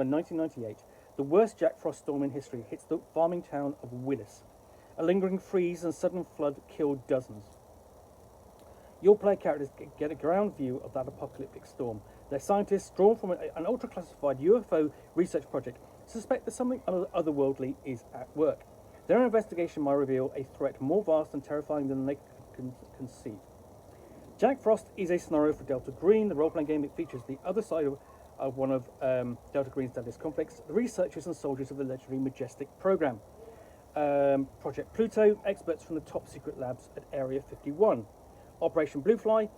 In 1998, the worst Jack Frost storm in history hits the farming town of Willis. A lingering freeze and sudden flood killed dozens. Your player characters get a ground view of that apocalyptic storm. Their scientists, drawn from an ultra-classified UFO research project, suspect that something otherworldly is at work. Their investigation might reveal a threat more vast and terrifying than they can conceive. Jack Frost is a scenario for Delta Green, the role-playing game. It features the other side of one of Delta Green's deadliest conflicts, the researchers and soldiers of the legendary Majestic program. Project Pluto, experts from the top secret labs at Area 51. Operation Bluefly,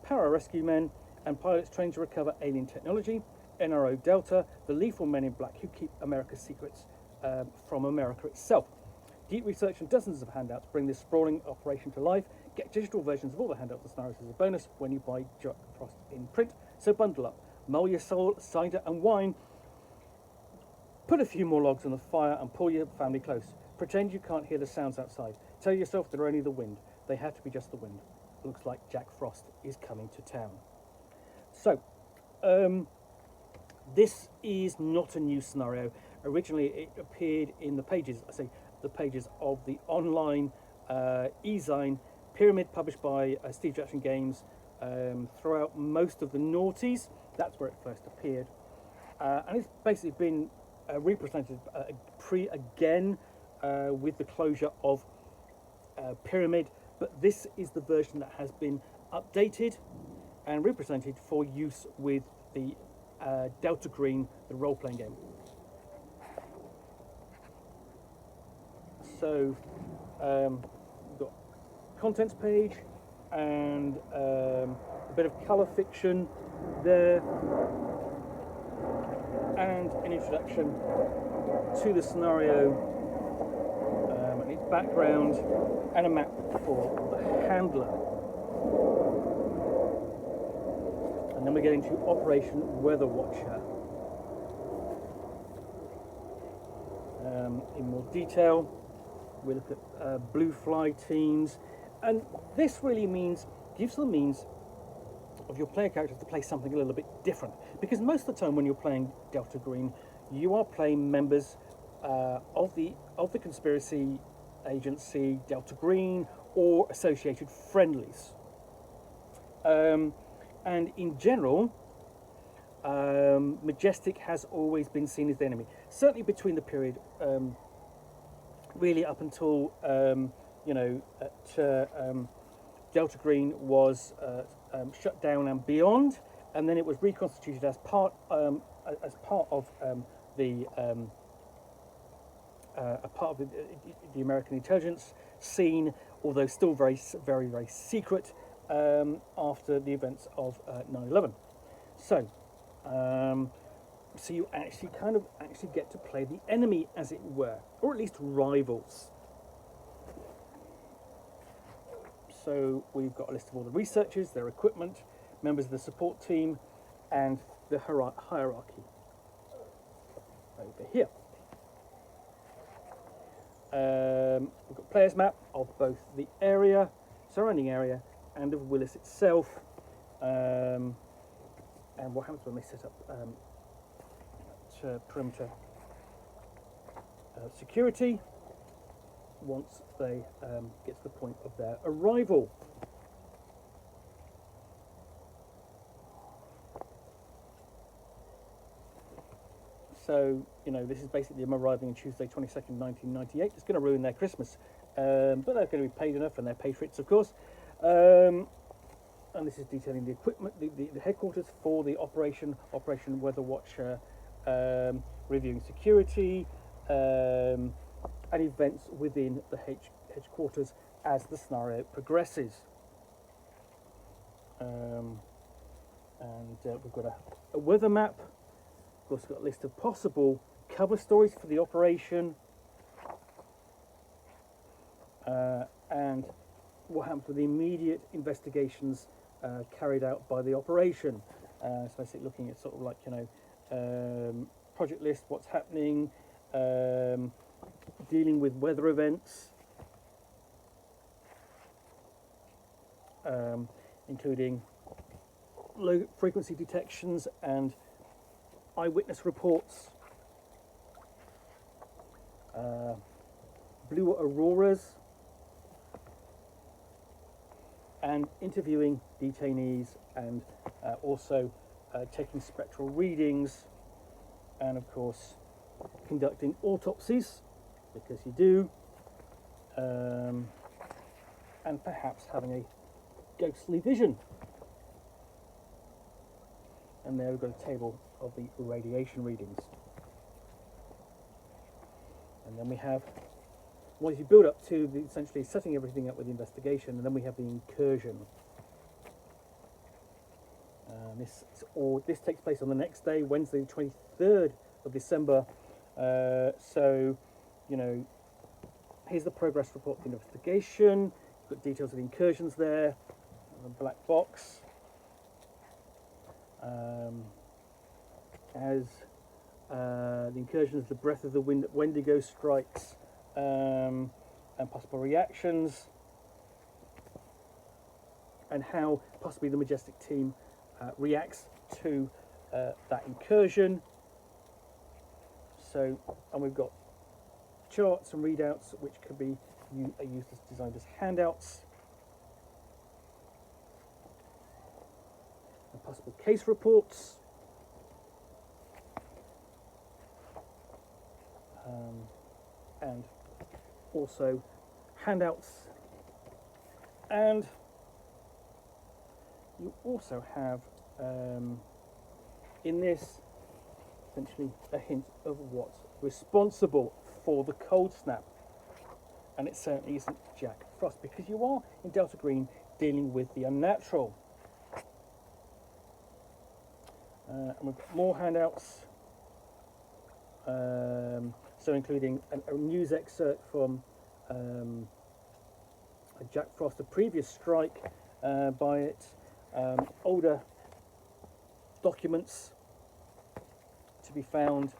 para-rescue men and pilots trained to recover alien technology. NRO Delta, the lethal men in black who keep America's secrets from America itself. Deep research and dozens of handouts bring this sprawling operation to life. Get digital versions of all the handouts and scenarios as a bonus when you buy Jack Frost in print. So bundle up, mull your soul, cider and wine, put a few more logs on the fire and pull your family close. Pretend you can't hear the sounds outside. Tell yourself they're only the wind. They have to be just the wind. Looks like Jack Frost is coming to town. So, this is not a new scenario. Originally, it appeared in the pages, the pages of the online e-zine Pyramid, published by Steve Jackson Games, throughout most of the noughties. That's where it first appeared. And it's basically been represented again with the closure of Pyramid, but this is the version that has been updated and represented for use with the Delta Green, the role-playing game. So we've got contents page and a bit of colour fiction there, and an introduction to the scenario and its background, and a map for the handler. And then we get into Operation Weather Watcher. In more detail, we look at blue fly teams, and this really gives the means of your player characters to play something a little bit different, because most of the time when you're playing Delta Green, you are playing members of the conspiracy agency Delta Green or associated friendlies, and in general, Majestic has always been seen as the enemy, certainly between the period really up until Delta Green was shut down and beyond, and then it was reconstituted as part of the American intelligence scene, although still very, very, very secret after the events of 9/11. So you actually get to play the enemy, as it were, or at least rivals. So we've got a list of all the researchers, their equipment, members of the support team, and the hierarchy over here. We've got players map of both the surrounding area, and of Willis itself, and what happens when they set up perimeter security once they get to the point of their arrival. So, this is basically them arriving on Tuesday, 22nd, 1998. It's going to ruin their Christmas, but they're going to be paid enough, and they're paid for it, of course. And this is detailing the equipment, the headquarters for the Operation Weather Watcher, reviewing security, and events within the headquarters as the scenario progresses. And we've got a weather map. We've also got a list of possible cover stories for the operation, and what happens with the immediate investigations carried out by the operation. So basically looking at sort of like, project list, what's happening, dealing with weather events, including low frequency detections and eyewitness reports, blue auroras, and interviewing detainees, and also taking spectral readings, and of course conducting autopsies, because you do, and perhaps having a ghostly vision. And there we've got a table of the radiation readings. And then we have, once you build up to essentially setting everything up with the investigation, and then we have the incursion. This takes place on the next day, Wednesday, the 23rd of December. So, you know, here's the progress report of the investigation. You've got details of the incursions there, the black box. As the incursions, the breath of the wind at Wendigo strikes, and possible reactions, and how possibly the Majestic team reacts to that incursion. So, and we've got charts and readouts which could be used as designed as handouts, and possible case reports, and also handouts, and you also have in this essentially a hint of what's responsible for the cold snap, and it certainly isn't Jack Frost, because you are in Delta Green dealing with the unnatural. And we've got more handouts, so including a news excerpt from Jack Frost, a previous strike by it, older documents to be found.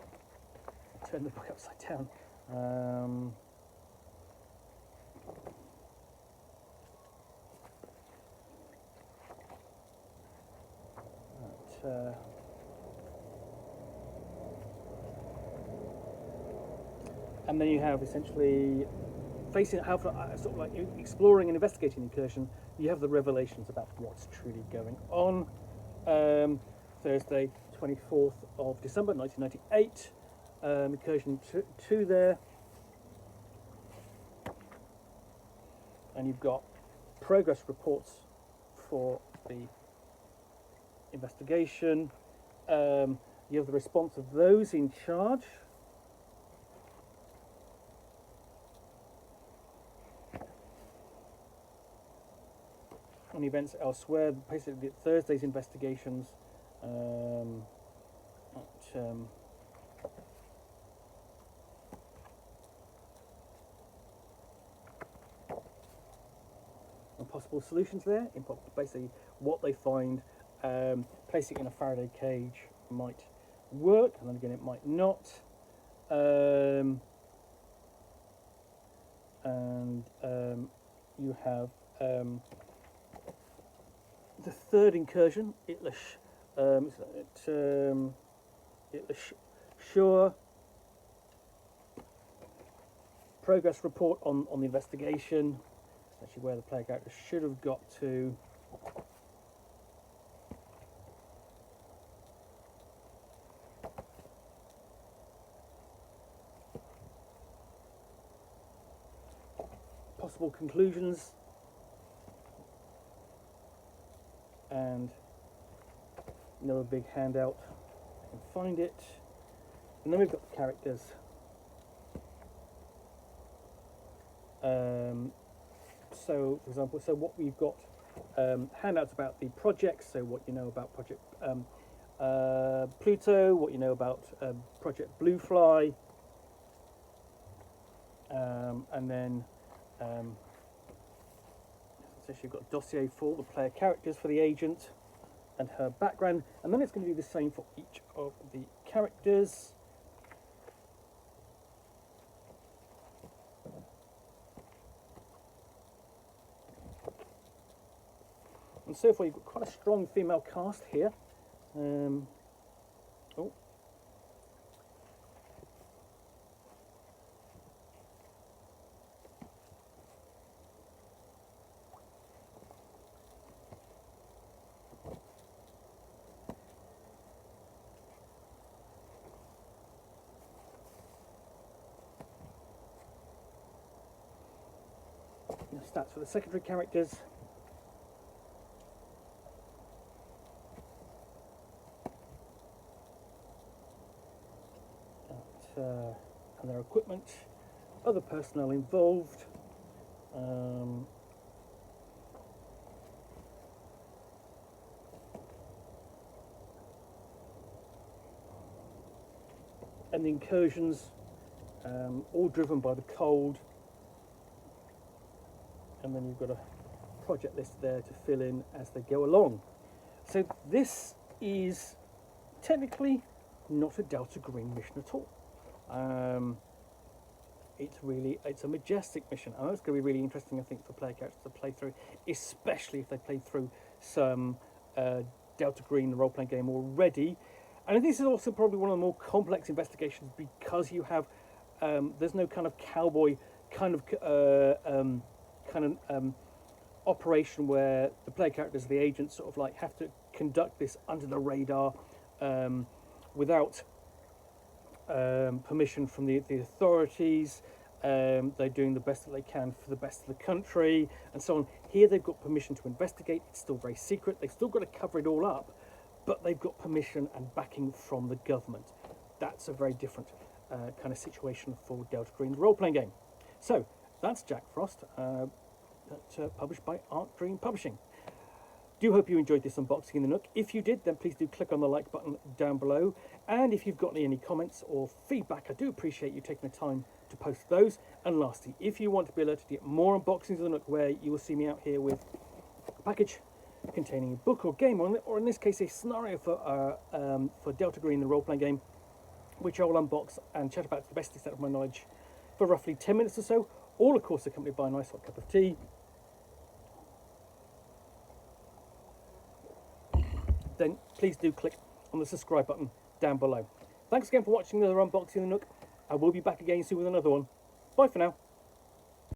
Turn the book upside down. And then you have essentially facing how sort of like exploring and investigating the incursion. You have the revelations about what's truly going on. Thursday, 24th of December 1998, incursion 2 there, and you've got progress reports for the investigation. You have the response of those in charge. On events elsewhere, basically Thursday's investigations, and possible solutions there, in basically what they find. Placing it in a Faraday cage might work, and then again it might not. And you have the third incursion, sure progress report on the investigation. It's actually where the player character should have got to. Possible conclusions, and another big handout. I can find it, and then we've got the characters. So, for example, what we've got handouts about the projects. So, what you know about Project Pluto, what you know about Project Bluefly, and then. So you've got a dossier for the player characters, for the agent and her background, and then it's going to do the same for each of the characters. And so far you've got quite a strong female cast here. stats for the secondary characters. And their equipment, other personnel involved, and the incursions, all driven by the cold. And then you've got a project list there to fill in as they go along. So this is technically not a Delta Green mission at all. It's a majestic mission. I know it's going to be really interesting, I think, for player characters to play through, especially if they play through some Delta Green, the role-playing game, already. And this is also probably one of the more complex investigations because you have there's no kind of cowboy kind of operation where the player characters, the agents, sort of like have to conduct this under the radar without permission from the authorities. They're doing the best that they can for the best of the country and so on. Here they've got permission to investigate. It's still very secret. They've still got to cover it all up, but they've got permission and backing from the government. That's a very different kind of situation for Delta Green's role-playing game. So that's Jack Frost, published by Art Dream Publishing. Do hope you enjoyed this unboxing in the Nook. If you did, then please do click on the like button down below. And if you've got any comments or feedback, I do appreciate you taking the time to post those. And lastly, if you want to be alerted to get more unboxings of the Nook, where you will see me out here with a package containing a book or game, or in this case a scenario for Delta Green, the role-playing game, which I will unbox and chat about to the best extent of my knowledge for roughly 10 minutes or so, all of course accompanied by a nice hot cup of tea. Then please do click on the subscribe button down below. Thanks again for watching another unboxing of the Nook. I will be back again soon with another one. Bye for now.